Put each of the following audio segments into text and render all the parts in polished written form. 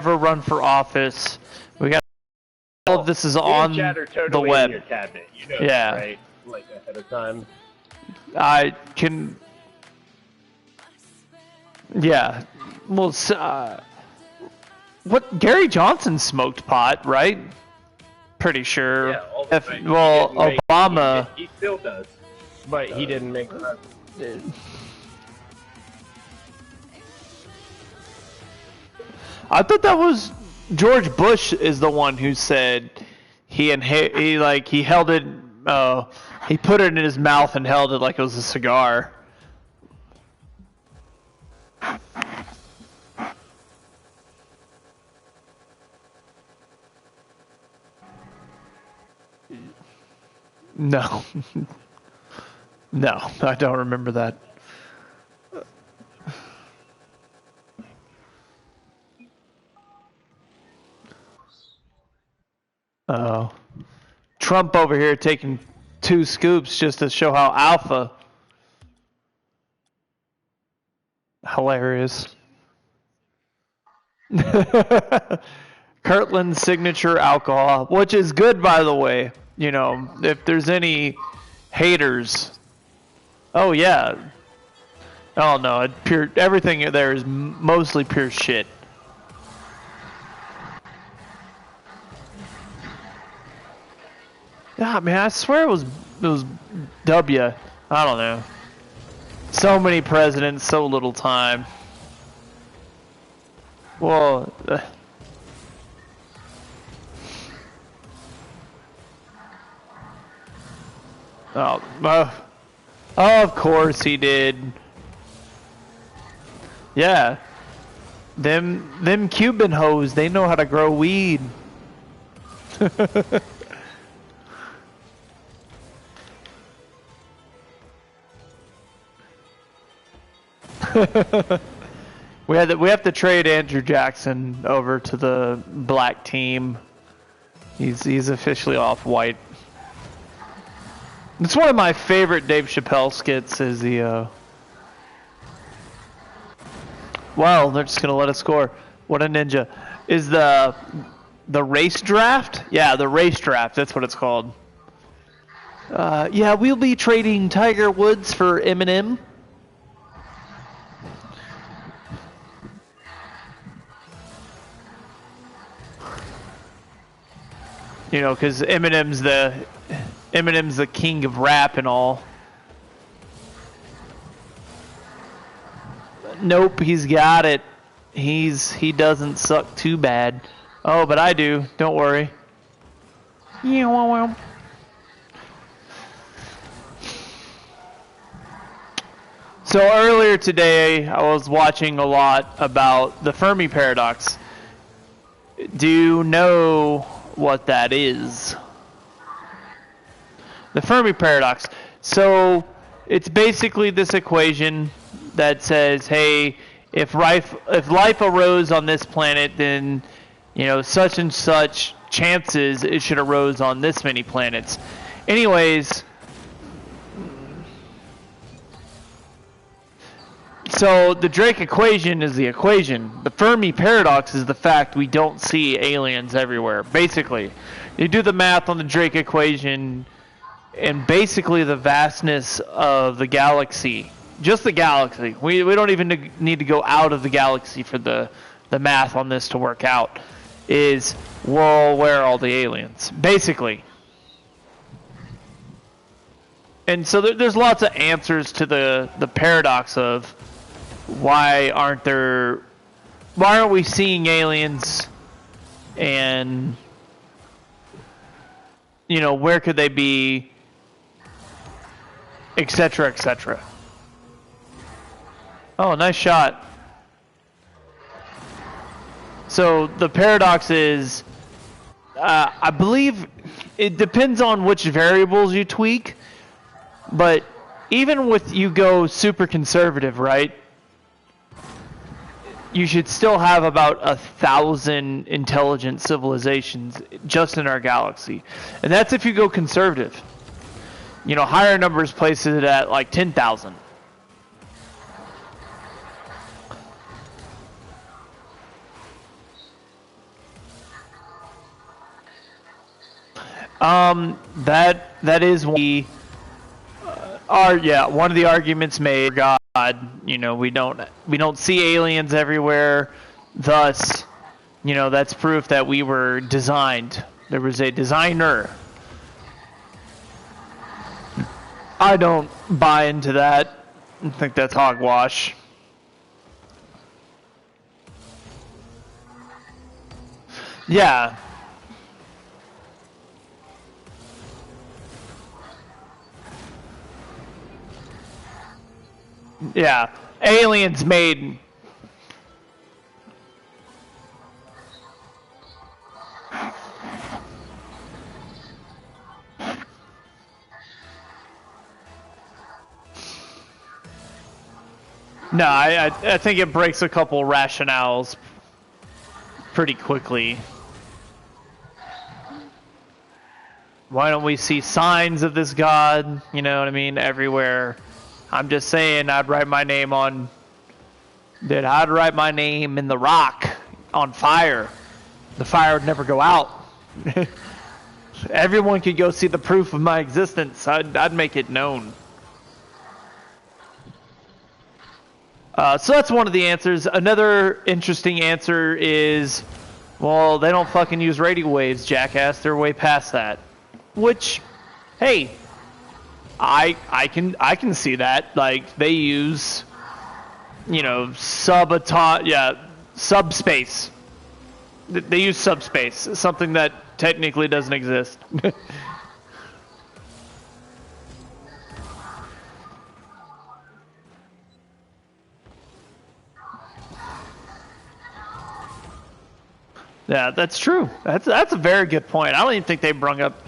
ever run for office. We got all of this is on the web. Your cabinet, you know, Yeah. right? Like ahead of time. I can. Yeah. Well, what Gary Johnson smoked pot, right? Pretty sure. Yeah, all the time. Well, Obama. He still does, but he didn't make that. I thought that was George Bush is the one who said he held it. He put it in his mouth and held it like it was a cigar. No. No, I don't remember that. Oh. Trump over here taking 2 scoops just to show how alpha. Hilarious. Kirtland's signature alcohol, which is good, by the way. You know, if there's any haters. Oh, yeah. Oh, no. Everything there is mostly pure shit. Yeah, man, I swear it was W. I don't know. So many presidents, so little time. Well, of course he did. Yeah. Them Cuban hoes, they know how to grow weed. We have to trade Andrew Jackson over to the black team. He's officially off white. It's one of my favorite Dave Chappelle skits. Is the well, they're just gonna let us score. What a ninja! Is the race draft? Yeah, the race draft. That's what it's called. Yeah, we'll be trading Tiger Woods for Eminem. You know, because Eminem's the king of rap and all. Nope, he's got it. He doesn't suck too bad. Oh, but I do. Don't worry. Yeah. So earlier today, I was watching a lot about the Fermi paradox. Do you know what that is? The Fermi paradox. So it's basically this equation that says, hey, if life arose on this planet, then such and such chances it should arose on this many planets. Anyways, so the Drake equation is the equation. The Fermi paradox is the fact we don't see aliens everywhere. Basically, you do the math on the Drake equation, and basically the vastness of the galaxy, just the galaxy. We don't even need to go out of the galaxy for the math on this to work out. Is, well, where are all the aliens? Basically. And so there's lots of answers to the paradox of why aren't we seeing aliens, and where could they be, etc., etc. Oh, nice shot. So the paradox is, I believe it depends on which variables you tweak, but even with you go super conservative, right? You should still have about 1,000 intelligent civilizations just in our galaxy. And that's if you go conservative. Higher numbers places it at like 10,000. That is one of the arguments made. God, you know, we don't see aliens everywhere. Thus, you know, that's proof that we were designed. There was a designer. I don't buy into that. I think that's hogwash. Yeah. Yeah. Aliens made... No, I think it breaks a couple rationales pretty quickly. Why don't we see signs of this god, you know what I mean, everywhere? I'm just saying I'd write my name in the rock on fire. The fire would never go out. Everyone could go see the proof of my existence. I'd make it known. So that's one of the answers. Another interesting answer is, well, they don't fucking use radio waves, jackass. They're way past that. Which, hey, I can see that. Like, they use, you know, subspace. They use subspace, something that technically doesn't exist. Yeah, that's true. That's a very good point. I don't even think they brung up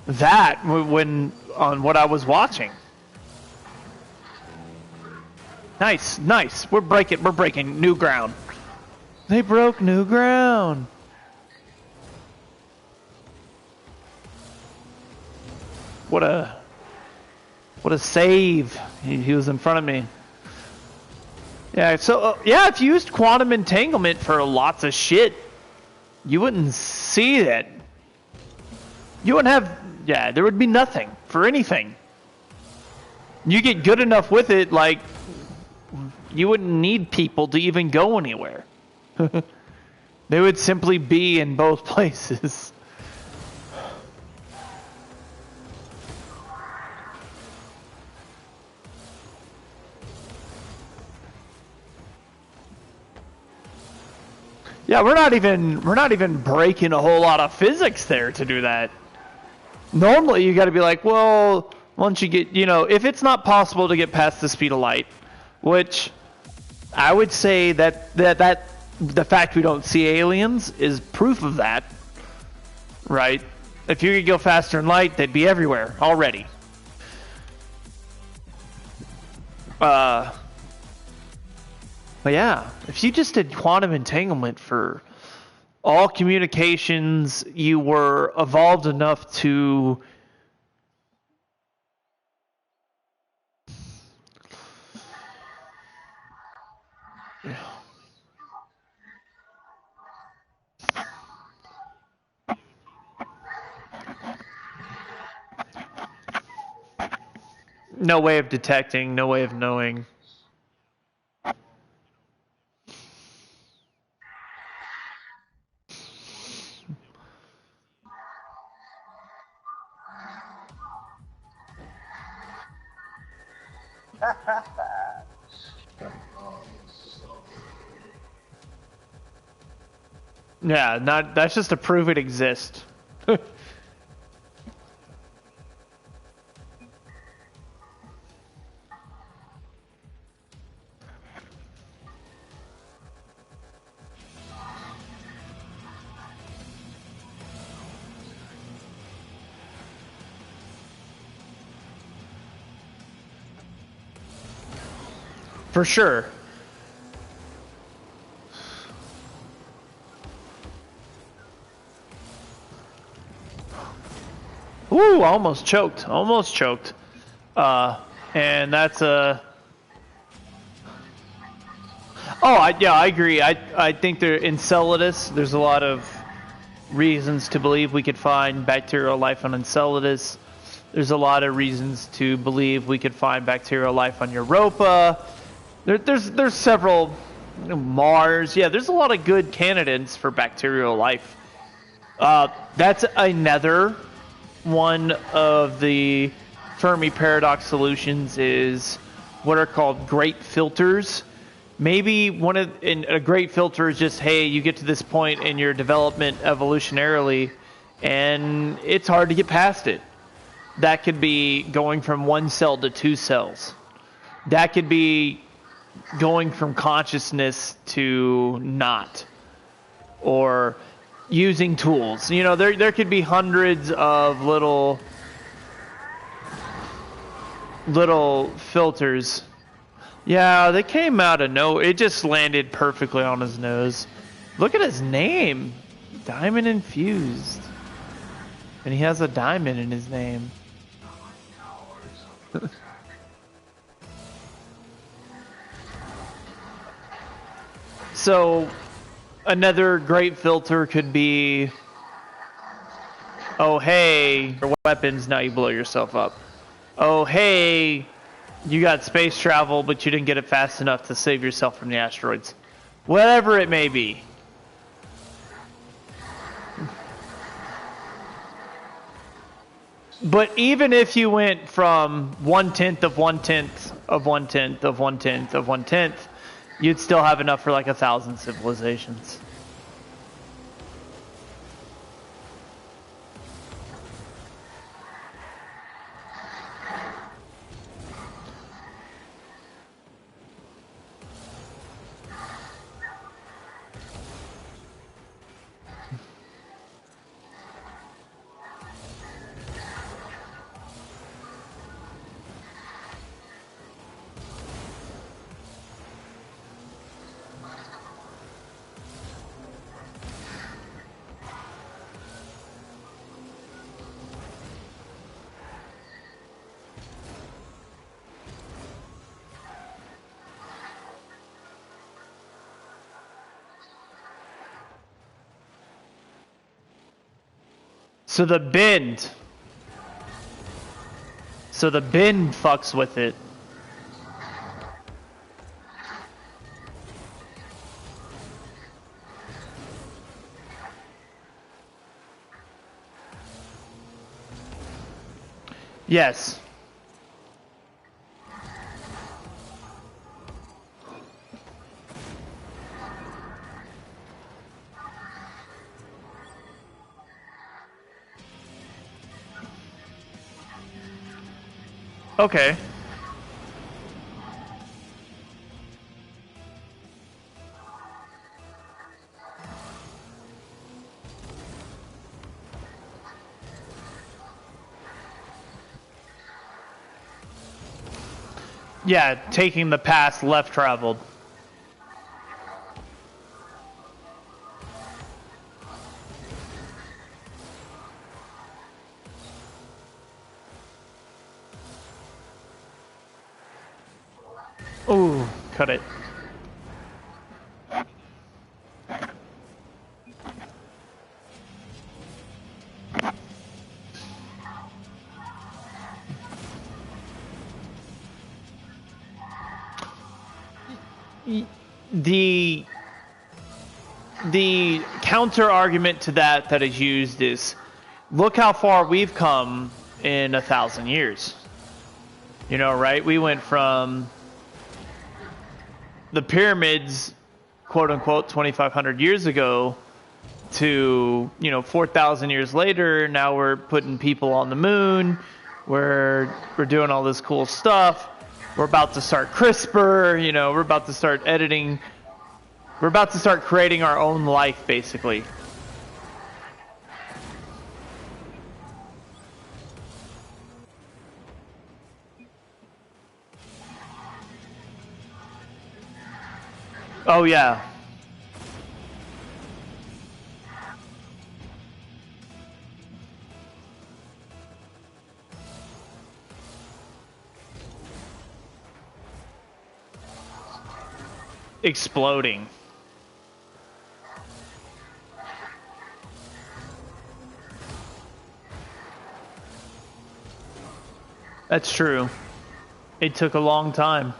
that on what I was watching. Nice. We're breaking new ground. They broke new ground. What a save. He was in front of me. Yeah, so if you used quantum entanglement for lots of shit, you wouldn't see that. You wouldn't have... Yeah, there would be nothing for anything. You get good enough with it, like, you wouldn't need people to even go anywhere. They would simply be in both places. Yeah, we're not even breaking a whole lot of physics there to do that. Normally, you got to be like, well, once you get, you know, if it's not possible to get past the speed of light, which I would say that the fact we don't see aliens is proof of that, right? If you could go faster than light, they'd be everywhere already. But yeah, if you just did quantum entanglement for all communications, you were evolved enough to... No way of detecting, no way of knowing. Yeah, that's just to prove it exists. For sure. Ooh, almost choked. And that's a... I agree. I think in Enceladus, there's a lot of reasons to believe we could find bacterial life on Enceladus. There's a lot of reasons to believe we could find bacterial life on Europa. There's several, Mars. Yeah, there's a lot of good candidates for bacterial life. That's another one of the Fermi paradox solutions is what are called great filters. Maybe a great filter is just, hey, you get to this point in your development evolutionarily, and it's hard to get past it. That could be going from 1 cell to 2 cells. That could be going from consciousness to not. Or using tools. You know, there could be hundreds of little filters. Yeah, they came out of nowhere. It just landed perfectly on his nose. Look at his name. Diamond Infused. And he has a diamond in his name. So, another great filter could be, oh hey, your weapons, now you blow yourself up. Oh hey, you got space travel, but you didn't get it fast enough to save yourself from the asteroids. Whatever it may be. But even if you went from 1/10 of 1/10 of 1/10 of 1/10 of 1/10, you'd still have enough for like 1,000 civilizations. So the bend fucks with it. Yes. Okay. Yeah, taking the path left traveled. Ooh, cut it. The counter argument to that is used is, look how far we've come in 1,000 years. You know, right? We went from the pyramids, quote unquote, 2,500 years ago to, 4,000 years later. Now we're putting people on the moon. We're doing all this cool stuff. We're about to start CRISPR, we're about to start editing. We're about to start creating our own life, basically. Oh, yeah. Exploding. That's true. It took a long time.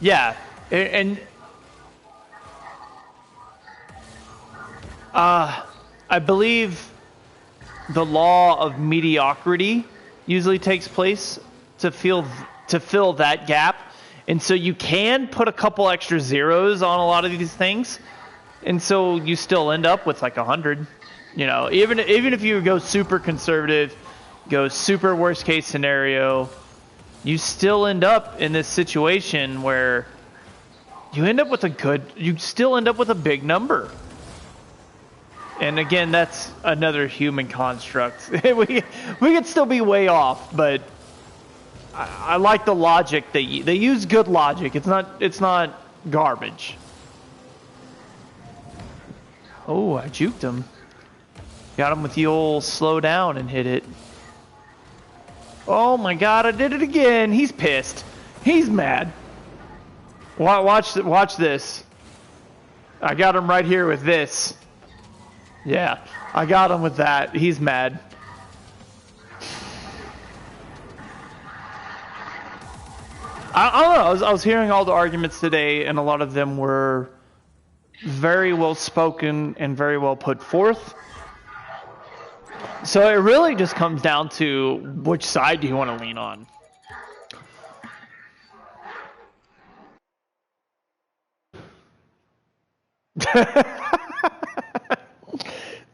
Yeah, and I believe the law of mediocrity usually takes place to fill that gap, and so you can put a couple extra zeros on a lot of these things, and so you still end up with like 100. You know, even if you go super conservative, go super worst case scenario, you still end up in this situation where you still end up with a big number. And again, that's another human construct. we could still be way off, but I like the logic they use. Good logic. It's not garbage. Oh, I juked him. Got him with the old slow down and hit it. Oh my god, I did it again. He's pissed. He's mad. Watch this. I got him right here with this. Yeah, I got him with that. He's mad. I don't know. I was hearing all the arguments today, and a lot of them were very well spoken and very well put forth. So it really just comes down to which side do you want to lean on.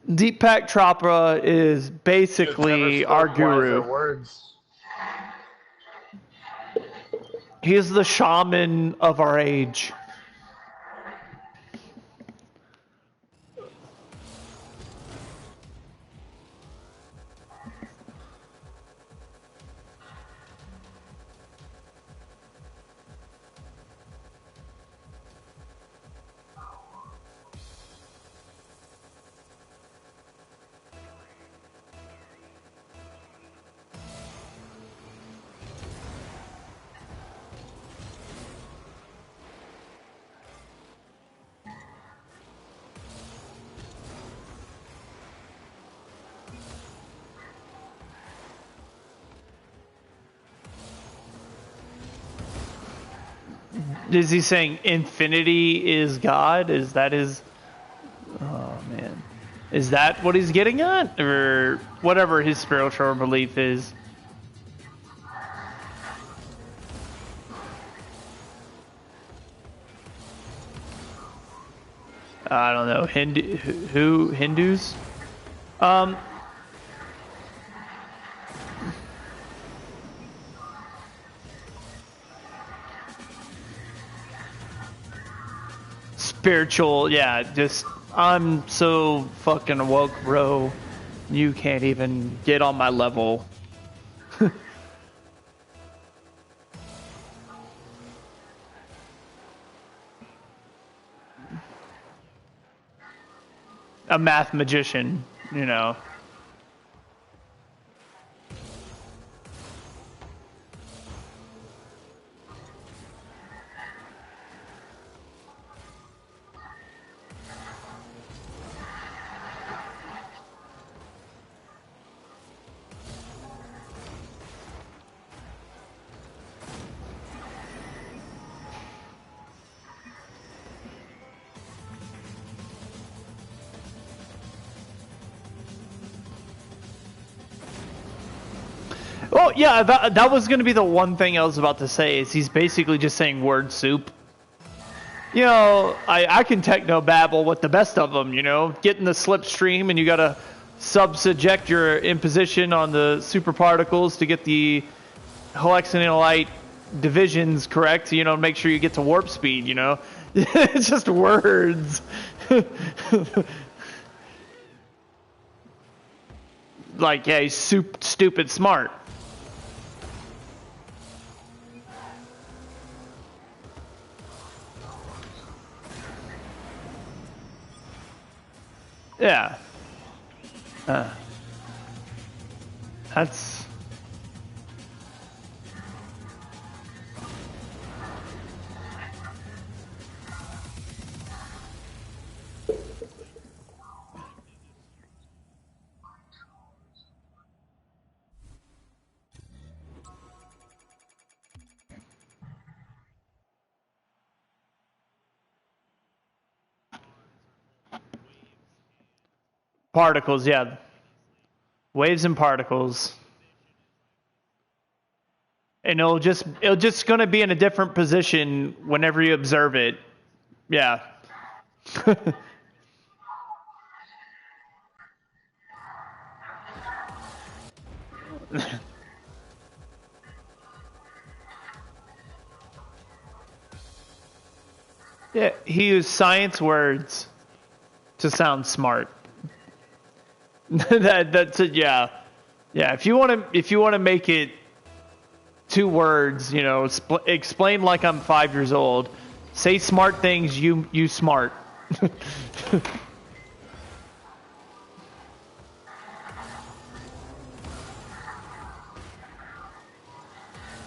Deepak Chopra is basically our guru. Words. He's the shaman of our age. Is he saying infinity is God? Is that his... Oh, man. Is that what he's getting at? Or whatever his spiritual belief is? I don't know. Hindus? Spiritual, yeah, just, I'm so fucking woke, bro. You can't even get on my level. A math magician, you know. Oh, yeah, that was going to be the one thing I was about to say, is he's basically just saying word soup. You know, I can techno-babble with the best of them, you know, get in the slipstream and you got to subject your imposition on the superparticles to get the Helixinolite divisions correct, you know, make sure you get to warp speed, you know. It's just words. Like, yeah, he's stupid smart. Yeah. That's... Particles, yeah. Waves and particles. And it'll just gonna be in a different position whenever you observe it. Yeah. Yeah, he used science words to sound smart. That's it. Yeah, yeah. If you want to make it 2 words, explain like I'm 5 years old. Say smart things. You smart.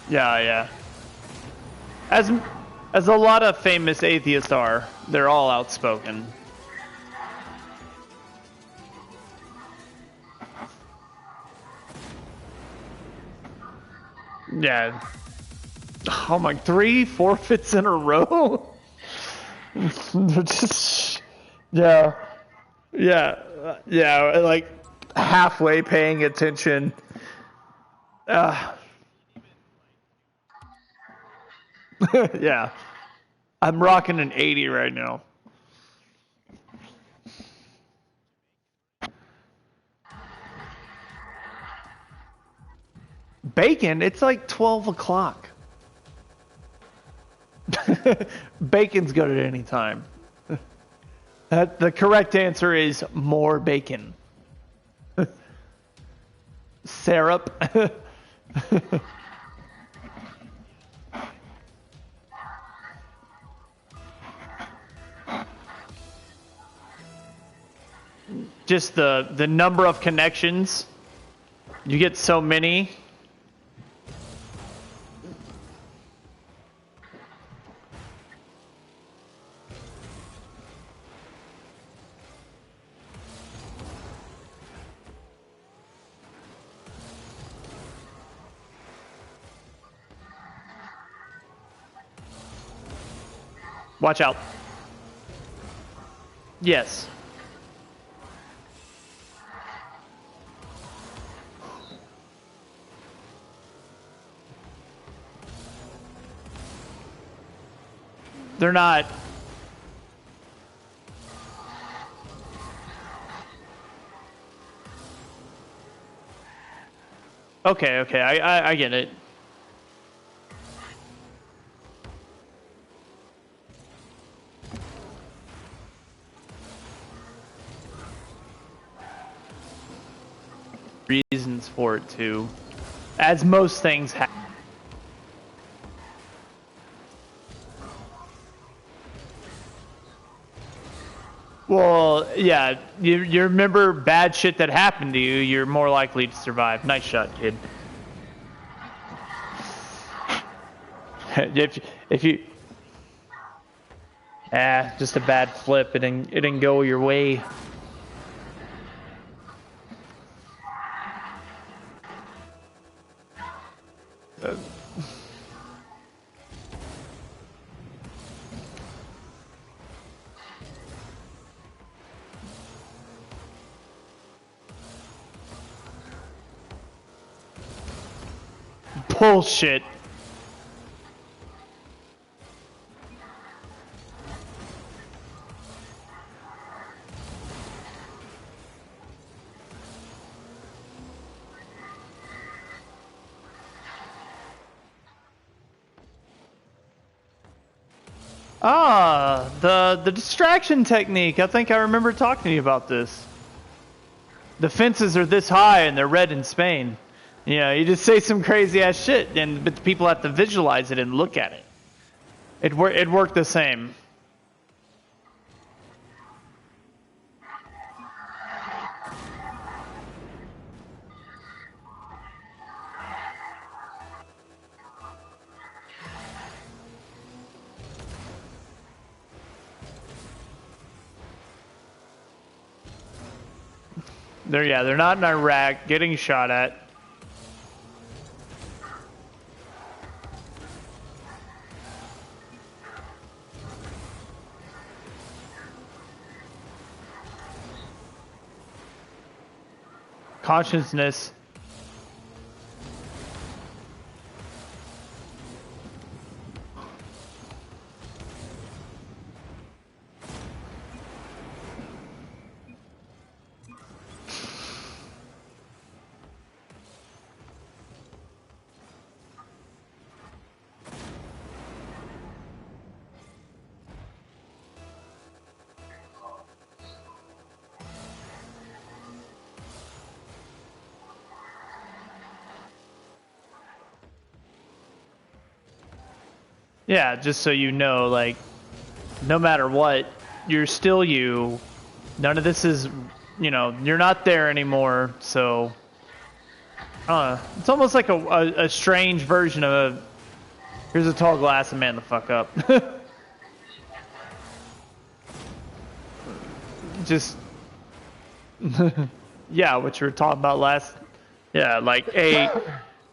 Yeah, yeah. As a lot of famous atheists are, they're all outspoken. Yeah. Oh my, 3 forfeits in a row? They're just, yeah. Yeah, like halfway paying attention. Yeah. I'm rocking an 80 right now. Bacon? It's like 12 o'clock. Bacon's good at any time. The correct answer is more bacon. Syrup. Just the number of connections. You get so many. Watch out. Yes. They're not. Okay, I get it. Reasons for it too, as most things have. Well, yeah, you remember bad shit that happened to you, you're more likely to survive. Nice shot, kid. if you just a bad flip, it didn't go your way. Bullshit. The distraction technique. I think I remember talking to you about this. The fences are this high and they're red in Spain. You just say some crazy ass shit, but the people have to visualize it and look at it. It worked the same. They're not in Iraq getting shot at. Consciousness. Yeah, just so you know, like, no matter what, you're still you. None of this is, you know, you're not there anymore, so... it's almost like a strange version of a... Here's a tall glass and man the fuck up. Just... yeah, what you were talking about last... Yeah, like, hey,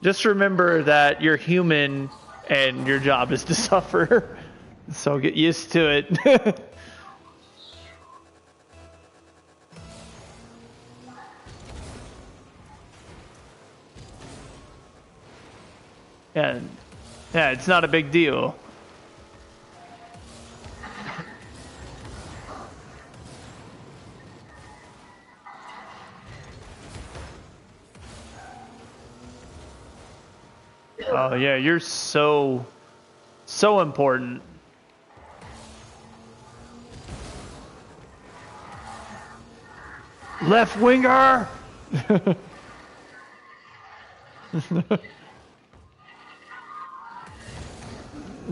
just remember that you're human and your job is to suffer. So get used to it. Yeah, yeah, it's not a big deal. Oh yeah, you're so important. Left winger.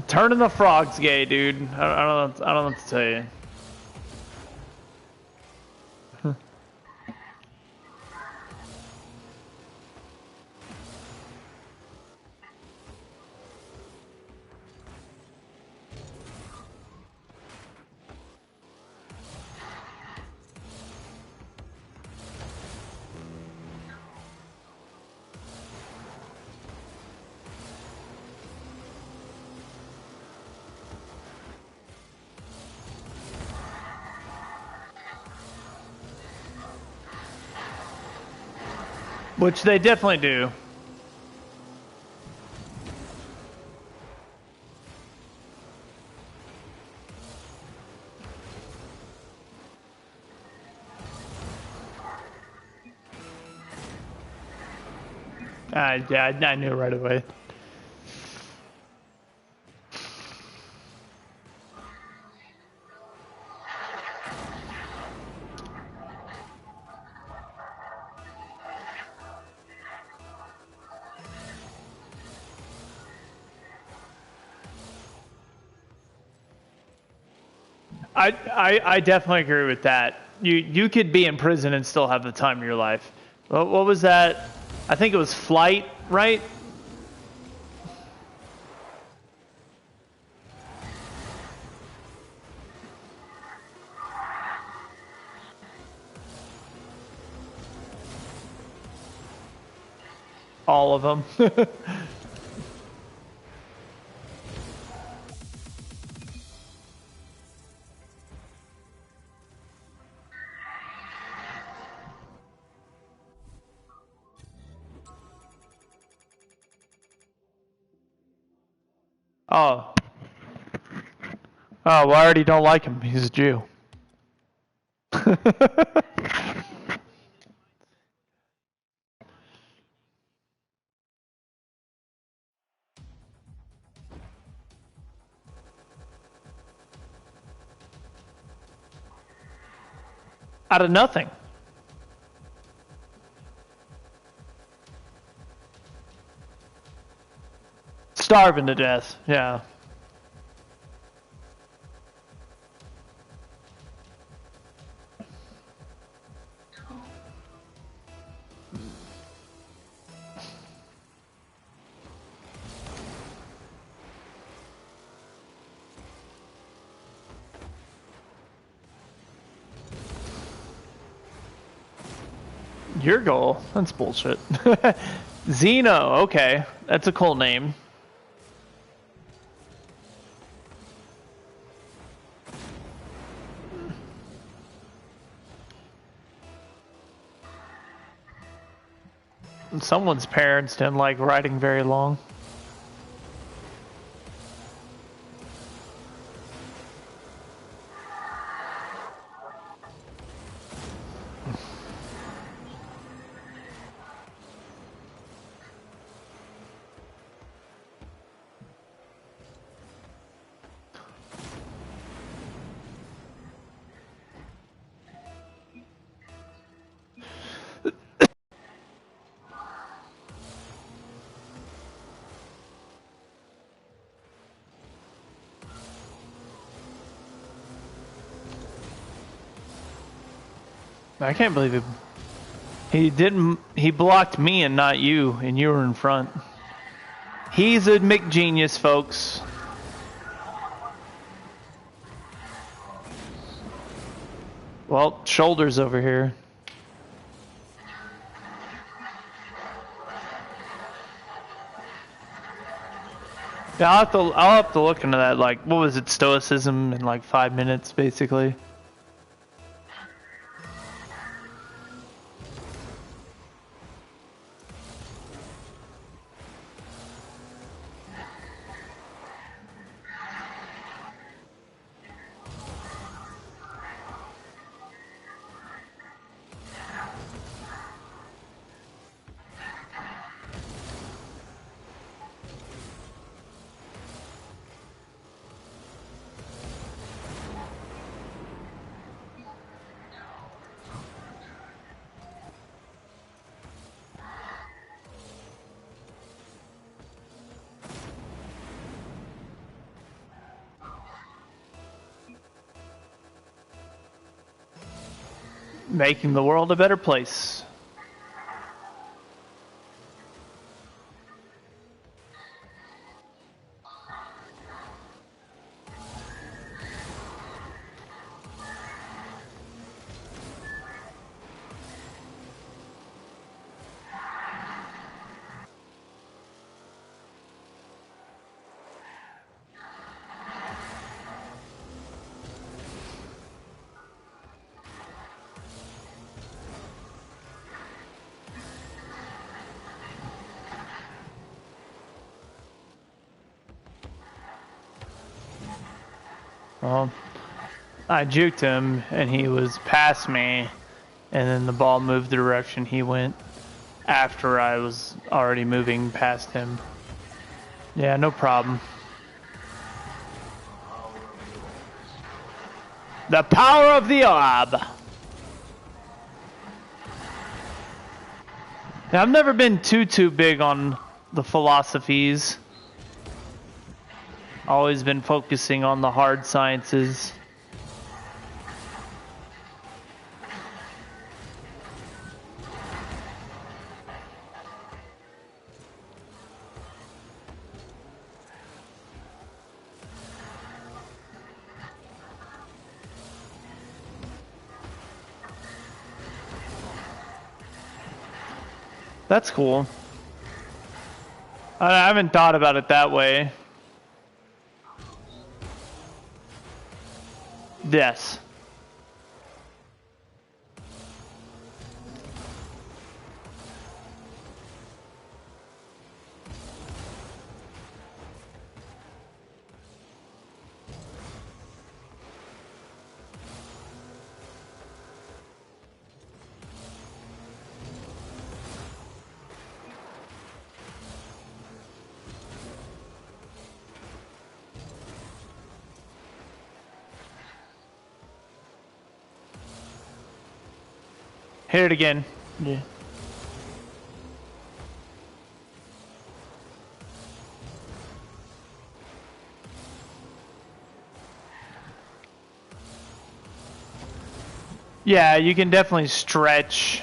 Turning the frogs gay, dude. I don't know what to tell you. Which they definitely do. Yeah, I knew right away. I definitely agree with that. You could be in prison and still have the time of your life. What was that? I think it was Flight, right? All of them. Oh. Oh, well, I already don't like him. He's a Jew. Out of nothing. Starving to death, yeah. Your goal? That's bullshit. Xeno, okay. That's a cool name. Someone's parents didn't like riding very long. I can't believe it. He didn't. He blocked me and not you, and you were in front. He's a McGenius, folks. Well, shoulders over here. Yeah, I'll have to look into that. Like, what was it? Stoicism in like 5 minutes, basically. Making the world a better place. Well, I juked him, and he was past me, and then the ball moved the direction he went after I was already moving past him. Yeah, no problem. The power of the orb! Now, I've never been too big on the philosophies. Always been focusing on the hard sciences. That's cool. I haven't thought about it that way. Yes. Hit it again. Yeah. Yeah, you can definitely stretch.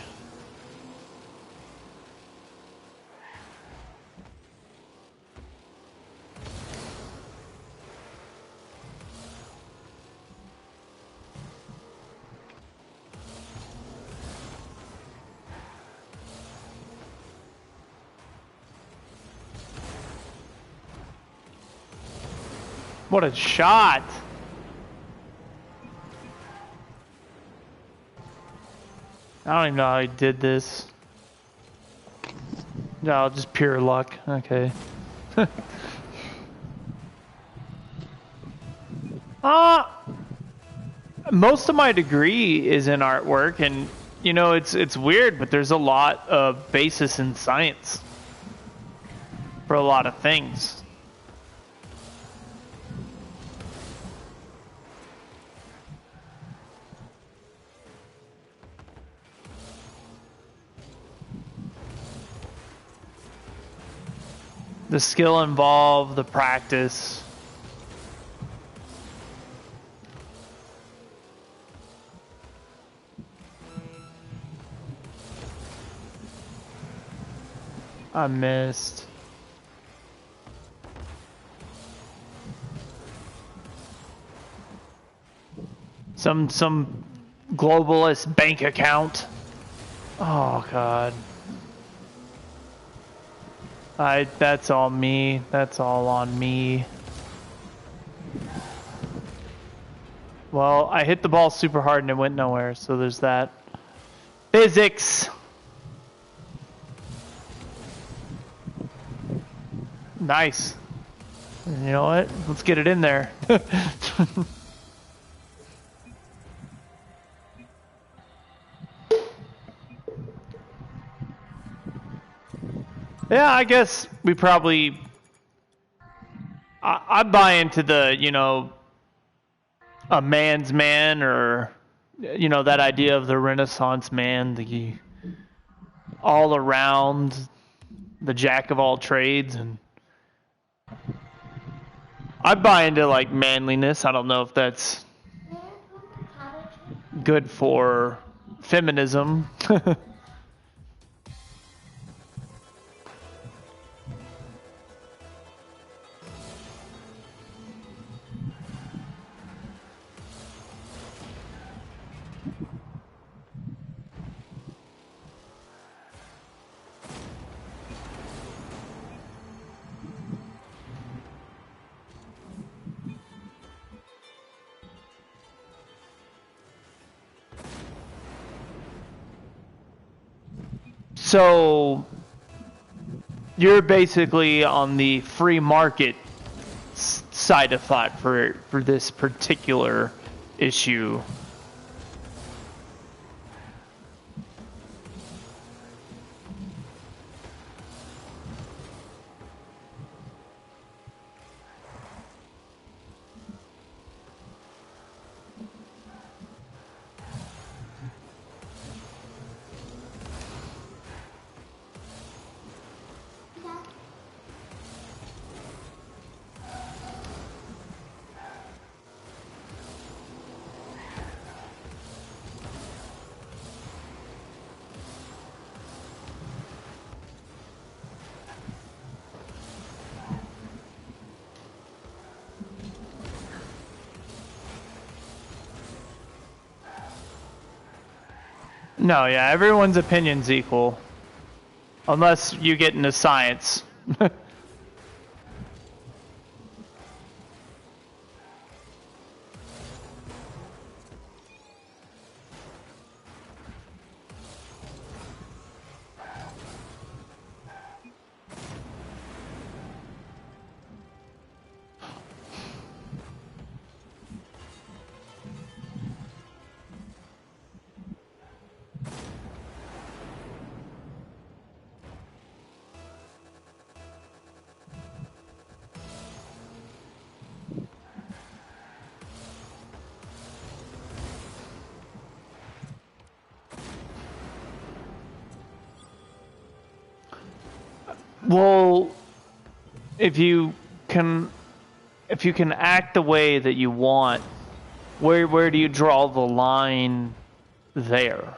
What a shot! I don't even know how he did this. No, just pure luck. Okay. Most of my degree is in artwork, and you know it's weird, but there's a lot of basis in science for a lot of things. The skill involved, the practice. I missed. Some globalist bank account. Oh God. That's all me. That's all on me. Well, I hit the ball super hard and it went nowhere, so there's that. Physics! Nice. You know what? Let's get it in there. Yeah, I guess we probably... I buy into the, you know, a man's man, or, you know, that idea of the Renaissance man, the all around, the jack of all trades, and I buy into, like, manliness. I don't know if that's good for feminism. So you're basically on the free market side of thought for this particular issue. No, yeah, everyone's opinion's equal. Unless you get into science. Well, if you can act the way that you want, where do you draw the line there?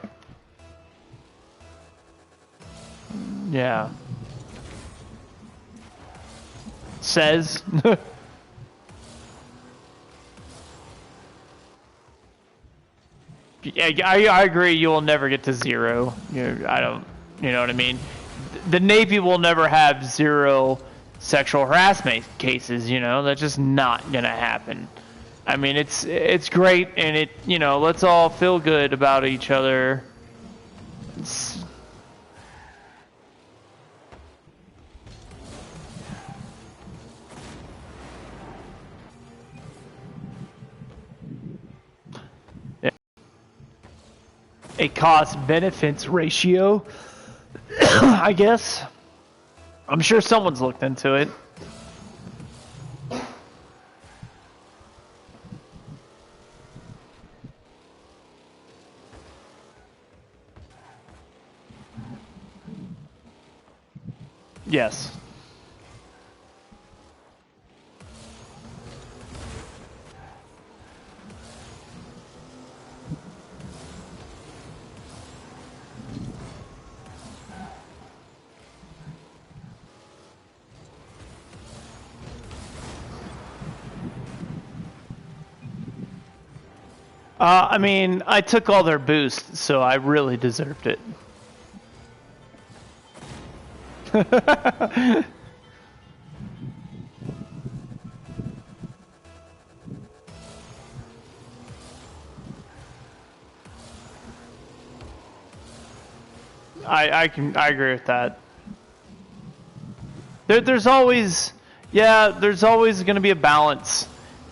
Yeah. Says. Yeah, I agree. You will never get to zero. I don't. You know what I mean? The Navy will never have zero sexual harassment cases. You know, that's just not gonna happen. I mean, it's great, and it, you know, let's all feel good about each other. a cost benefits ratio, I guess. I'm sure someone's looked into it. Yes. I mean, I took all their boosts, so I really deserved it. I agree with that. There's always going to be a balance.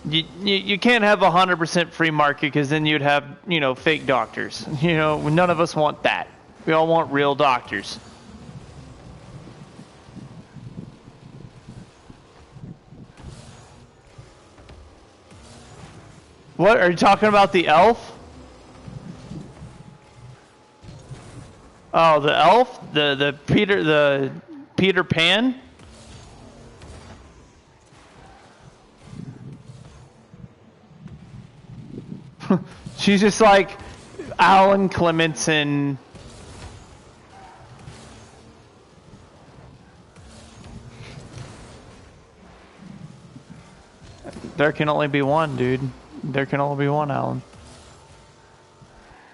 You can't have 100% free market because then you'd have, fake doctors. None of us want that. We all want real doctors. What are you talking about? The elf? Oh, the elf? The Peter Pan? She's just like Alan Clementson. There can only be one, dude. There can only be one, Alan.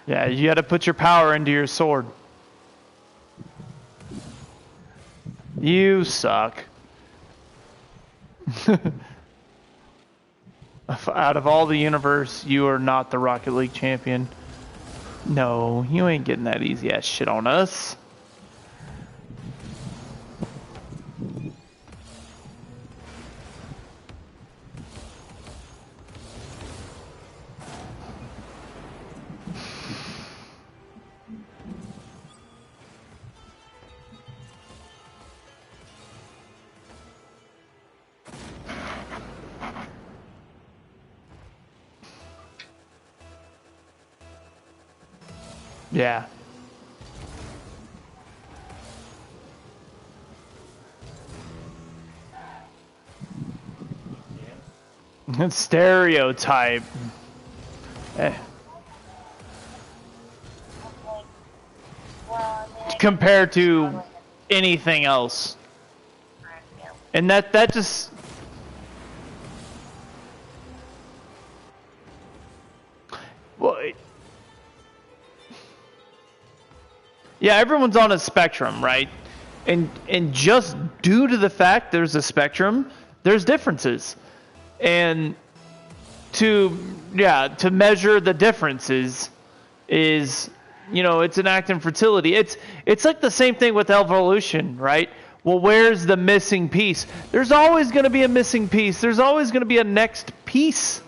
Yeah, you gotta put your power into your sword. You suck. Out of all the universe, you are not the Rocket League champion. No, you ain't getting that easy ass shit on us. Yeah. Stereotype. Compared to anything else. And that just... Well, yeah, everyone's on a spectrum, right? And just due to the fact there's a spectrum, there's differences. And to measure the differences is, it's an act in fertility. It's like the same thing with evolution, right? Well, where's the missing piece? There's always going to be a missing piece. There's always going to be a next piece,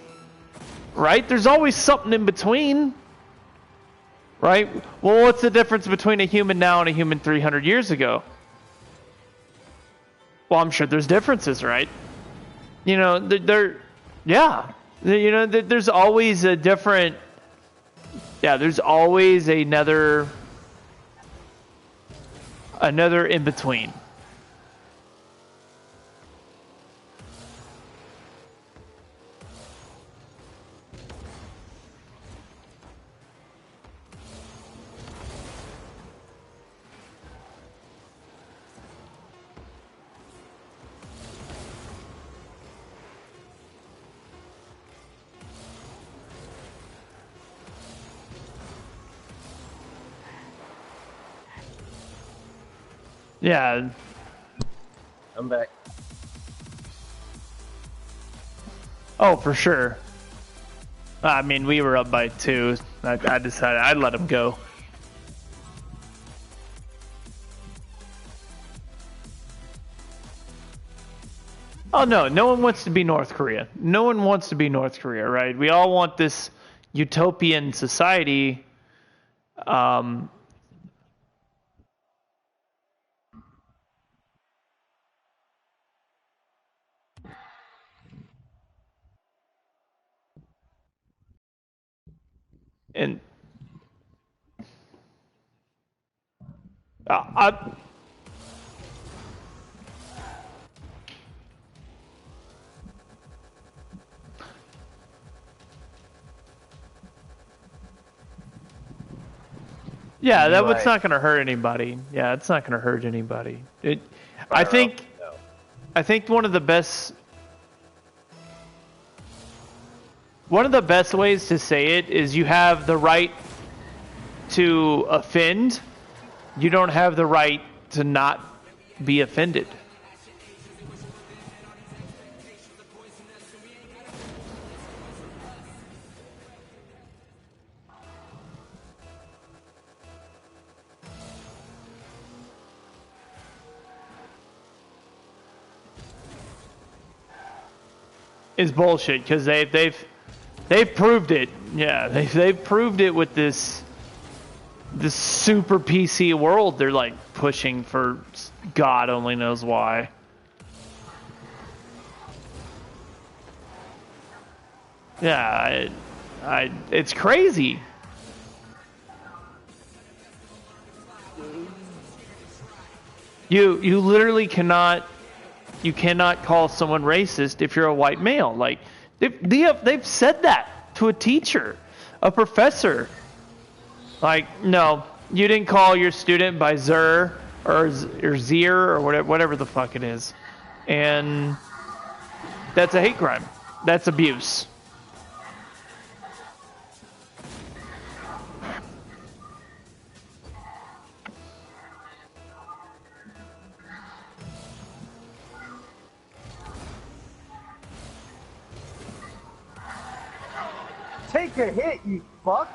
right? There's always something in between. Right? Well, what's the difference between a human now and a human 300 years ago? Well, I'm sure there's differences, right? There's always a different... Yeah, there's always another in between. Yeah. I'm back. Oh, for sure. I mean, we were up by 2. I decided I'd let him go. Oh, no. No one wants to be North Korea. No one wants to be North Korea, right? We all want this utopian society Um, and I yeah, that was Right. not going to hurt anybody. Yeah, it's not going to hurt anybody. I think No. I think one of the best ways to say it is you have the right to offend. You don't have the right to not be offended. Is bullshit because they've proved it. Yeah, they've proved it with this super PC world. They're like pushing for God only knows why. Yeah, it's crazy. You literally cannot call someone racist if you're a white male. Like they've said that to a teacher, a professor. Like, no, you didn't call your student by Zer or Zier or whatever the fuck it is, and that's a hate crime. That's abuse. Take a hit, you fuck.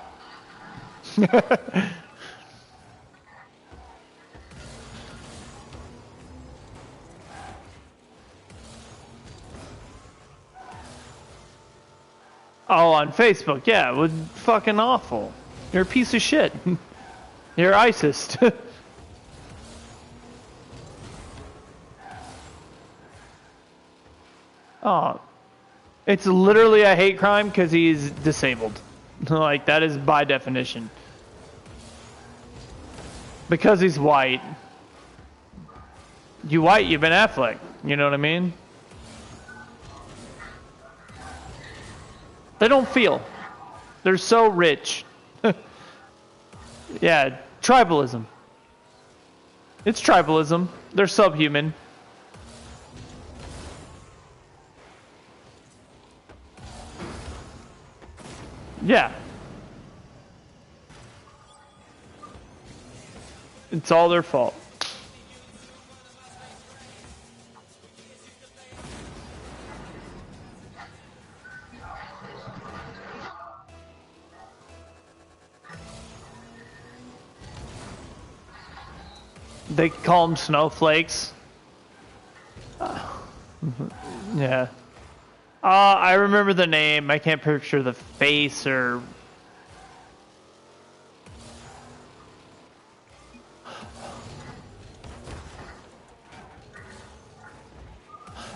Oh, on Facebook, yeah, it was fucking awful. You're a piece of shit. You're ISIS. Oh, it's literally a hate crime because he's disabled. Like, that is by definition. Because he's white. You white, you've been Affleck. You know what I mean? They don't feel. They're so rich. Yeah, tribalism. It's tribalism. They're subhuman. Yeah. It's all their fault. They call them snowflakes. Yeah. I remember the name. I can't picture the face or...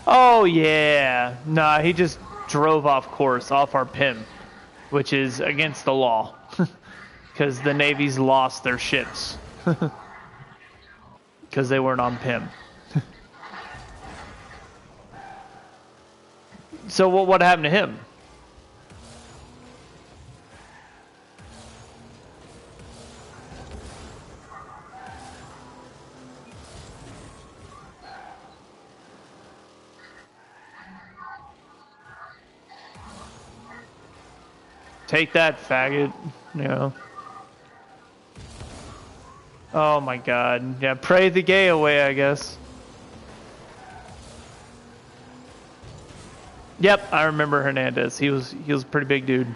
Oh, yeah. Nah, he just drove off course, off our PIM, which is against the law. Because the Navy's lost their ships. Because they weren't on PIM. So what happened to him? Take that, faggot. You know. Oh my god. Yeah, pray the gay away, I guess. Yep, I remember Hernandez. He was a pretty big dude.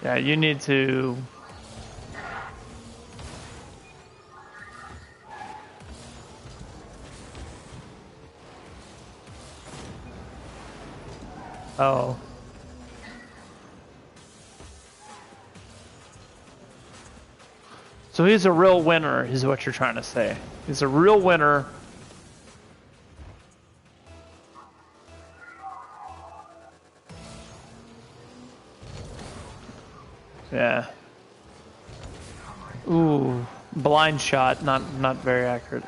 Yeah, you need to... Oh. So he's a real winner, is what you're trying to say. He's a real winner. Yeah. Ooh, blind shot, not very accurate.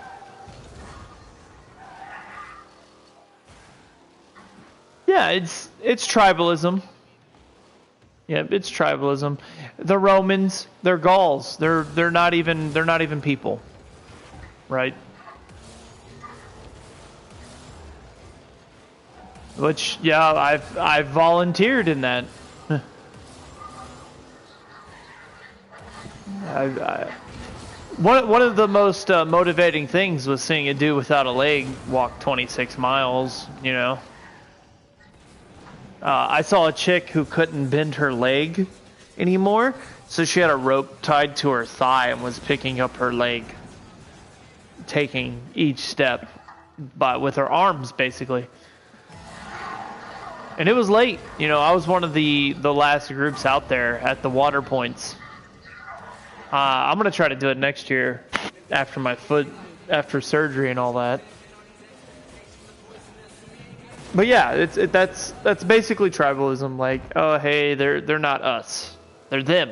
Yeah, it's tribalism. Yeah, it's tribalism. The Romans, they're Gauls. They're not even people. Right? Which, yeah, I've volunteered in that. One of the most motivating things was seeing a dude without a leg walk 26 miles, you know. I saw a chick who couldn't bend her leg anymore, so she had a rope tied to her thigh and was picking up her leg, taking each step with her arms, basically. And it was late. You know, I was one of the last groups out there at the water points. I'm going to try to do it next year after my foot, after surgery and all that. But yeah, that's basically tribalism. Like, oh hey, they're not us, they're them.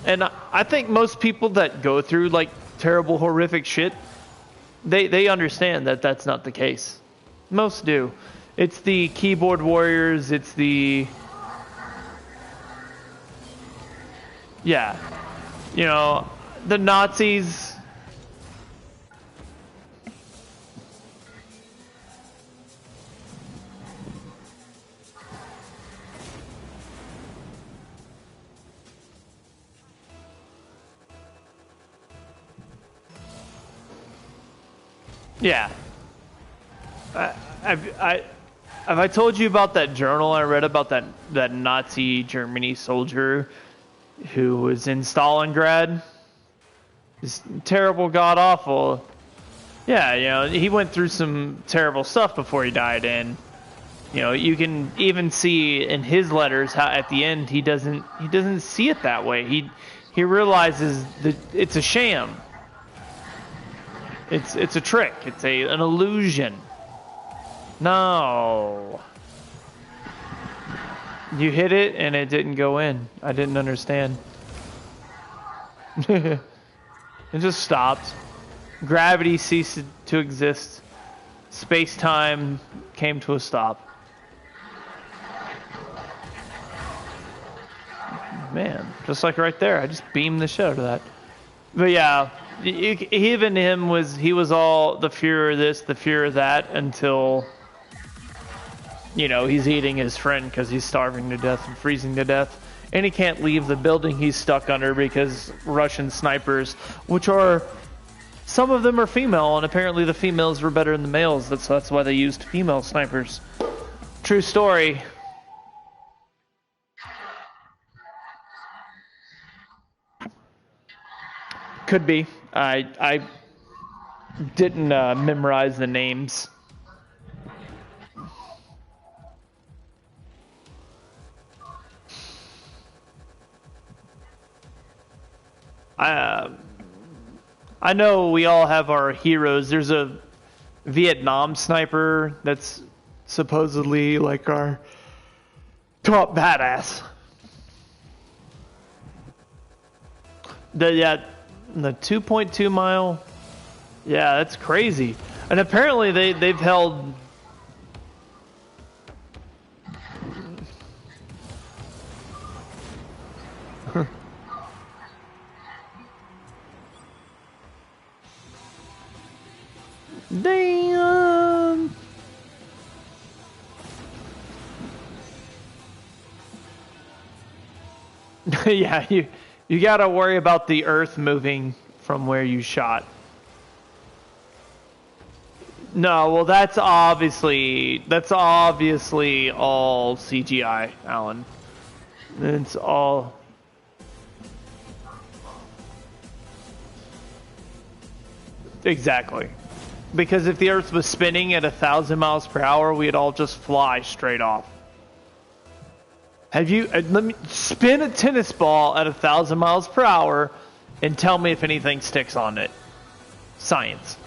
And I think most people that go through like terrible, horrific shit, they understand that that's not the case. Most do. It's the keyboard warriors. It's the yeah, you know, the Nazis. Yeah. Have I told you about that journal I read about that Nazi Germany soldier who was in Stalingrad? This terrible, god awful. Yeah, you know, he went through some terrible stuff before he died, and you know, you can even see in his letters how at the end he doesn't see it that way. He realizes that it's a sham. It's a trick. It's an illusion. No. You hit it and it didn't go in. I didn't understand. It just stopped. Gravity ceased to exist. Space-time came to a stop. Man, just like right there. I just beamed the shit out of that. But yeah, even him he was all the fear of this, the fear of that, until, you know, he's eating his friend because he's starving to death and freezing to death. And he can't leave the building he's stuck under because Russian snipers, which are, some of them are female, and apparently the females were better than the males. That's why they used female snipers. True story. Could be. I didn't memorize the names. I know we all have our heroes. There's a Vietnam sniper that's supposedly like our top badass. The 2.2 mile. Yeah, that's crazy. And apparently they've held damn. Yeah, you gotta worry about the earth moving from where you shot. No, well that's obviously all CGI, Alan. It's all exactly. Because if the Earth was spinning at 1,000 miles per hour, we'd all just fly straight off. Have you? Let me spin a tennis ball at 1,000 miles per hour, and tell me if anything sticks on it. Science.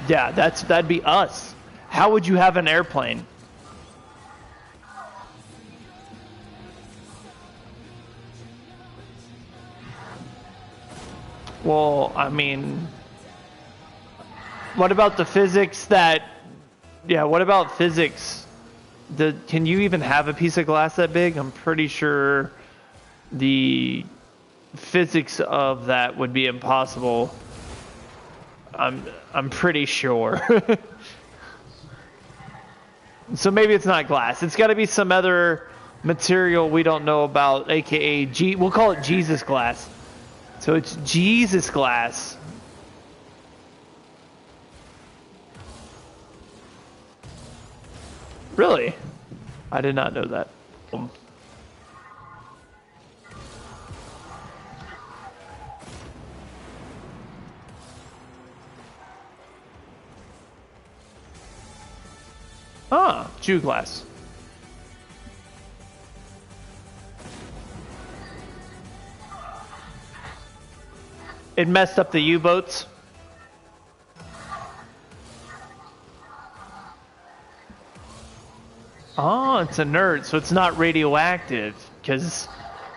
Yeah, that'd be us. How would you have an airplane? Well, I mean, what about the physics that? Yeah, what about physics? Can you even have a piece of glass that big? I'm pretty sure the physics of that would be impossible. I'm pretty sure. So maybe it's not glass. It's got to be some other material we don't know about, aka we'll call it Jesus glass. So it's Jesus glass. Really? I did not know that. Ah, Jew glass. It messed up the U-boats. Oh, it's inert, so it's not radioactive, because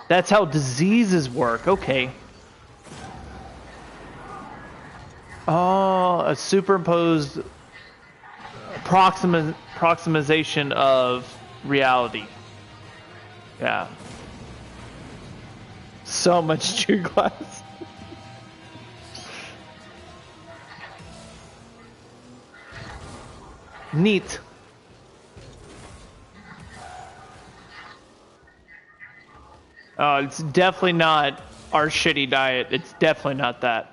that's how diseases work. Okay. Oh, a superimposed approximation of reality. Yeah. So much Jew glass. Neat. Oh, it's definitely not our shitty diet. It's definitely not that.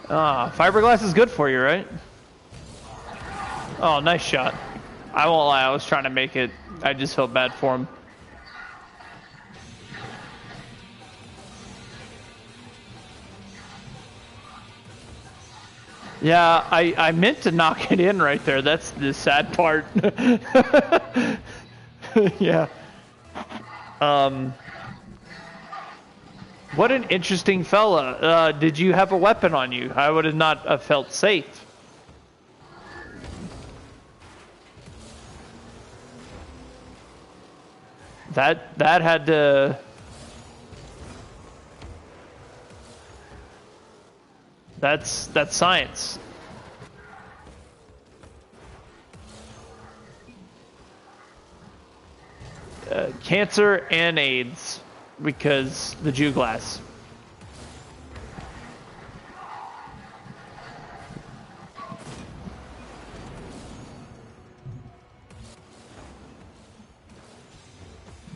Ah, fiberglass is good for you, right? Oh, nice shot. I won't lie, I was trying to make it. I just felt bad for him. Yeah, I meant to knock it in right there. That's the sad part. Yeah. What an interesting fella. Did you have a weapon on you? I would have not have felt safe. That had to... That's science. Cancer and AIDS, because the Jew glass.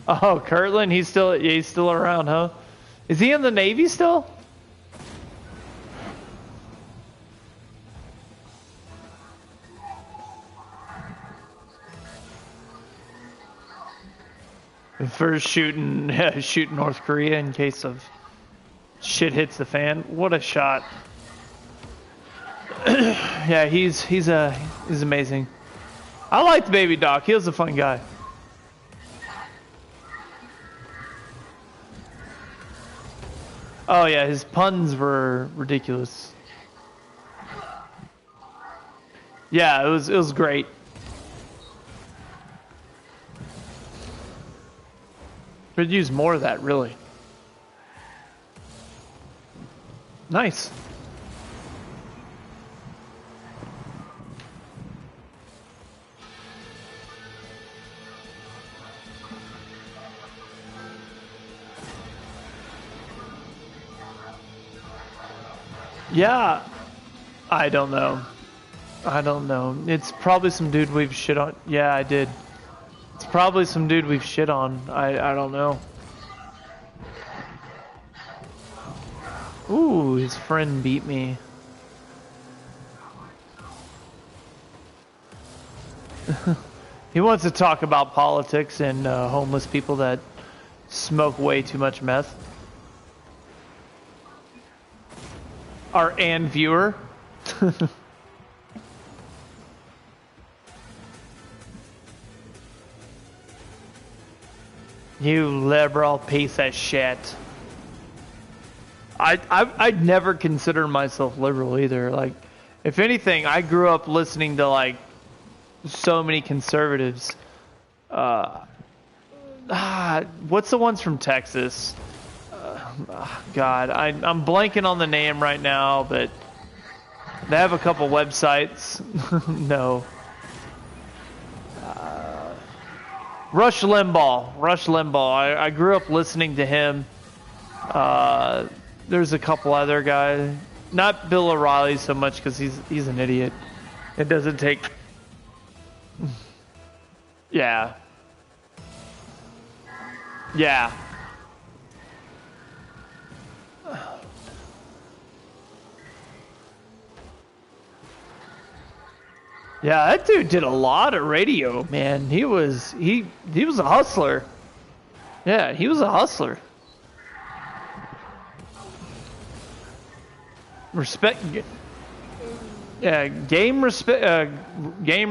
Oh, Kirtland, he's still around, huh? Is he in the Navy still? For shooting North Korea in case of shit hits the fan. What a shot. Yeah, he's amazing. I liked Baby Doc. He was a fun guy. Oh yeah, his puns were ridiculous. Yeah, it was great. Could use more of that, really. Nice. Yeah, I don't know. It's probably some dude we've shit on. Yeah, I did. It's probably some dude we've shit on. I don't know. Ooh, his friend beat me. He wants to talk about politics and homeless people that smoke way too much meth. Our and viewer. You liberal piece of shit. I'd never consider myself liberal either. Like, if anything, I grew up listening to like so many conservatives. What's the ones from Texas? God, I'm blanking on the name right now, but they have a couple websites. No. Rush Limbaugh. Rush Limbaugh. I grew up listening to him. There's a couple other guys. Not Bill O'Reilly so much because he's an idiot. It doesn't take... Yeah. Yeah. Yeah, that dude did a lot of radio, man. He was a hustler. Yeah, he was a hustler. Respect. Yeah, game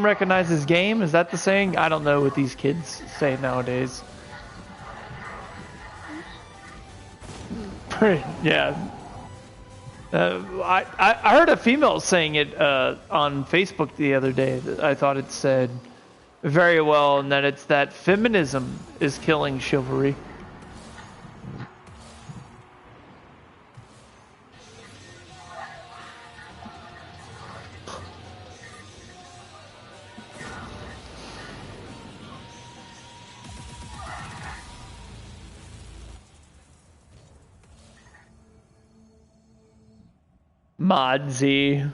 recognizes game. Is that the saying? I don't know what these kids say nowadays. Yeah. I heard a female saying it on Facebook the other day. I thought it said very well, and that it's that feminism is killing chivalry. Mod Z.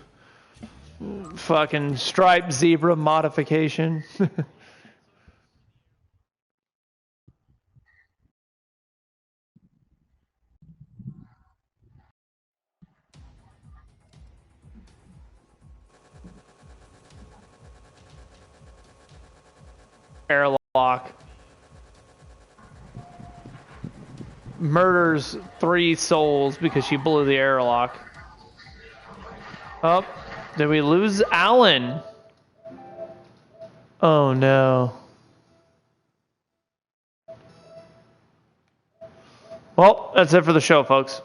Fucking striped zebra modification. Airlock. Murders 3 souls because she blew the airlock. Oh, did we lose Alan? Oh no. Well, that's it for the show, folks.